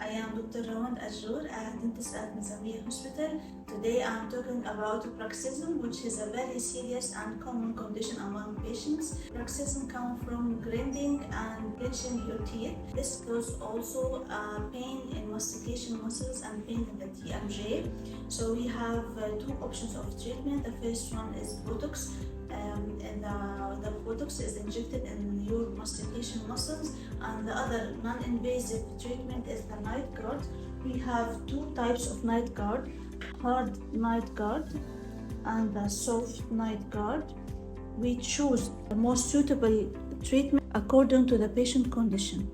I am Dr. Rawan Ajur, a dentist at Nizamiya Hospital. Today I am talking about Bruxism, which is a very serious and common condition among patients. Bruxism comes from grinding and clenching your teeth. This causes also pain in mastication muscles and pain in the TMJ. So we have two options of treatment. The first one is Botox. And the Botox is injected in your mastication muscles, and the other non-invasive treatment is the night guard. We have two types of night guard: hard night guard and the soft night guard. We choose the most suitable treatment according to the patient condition.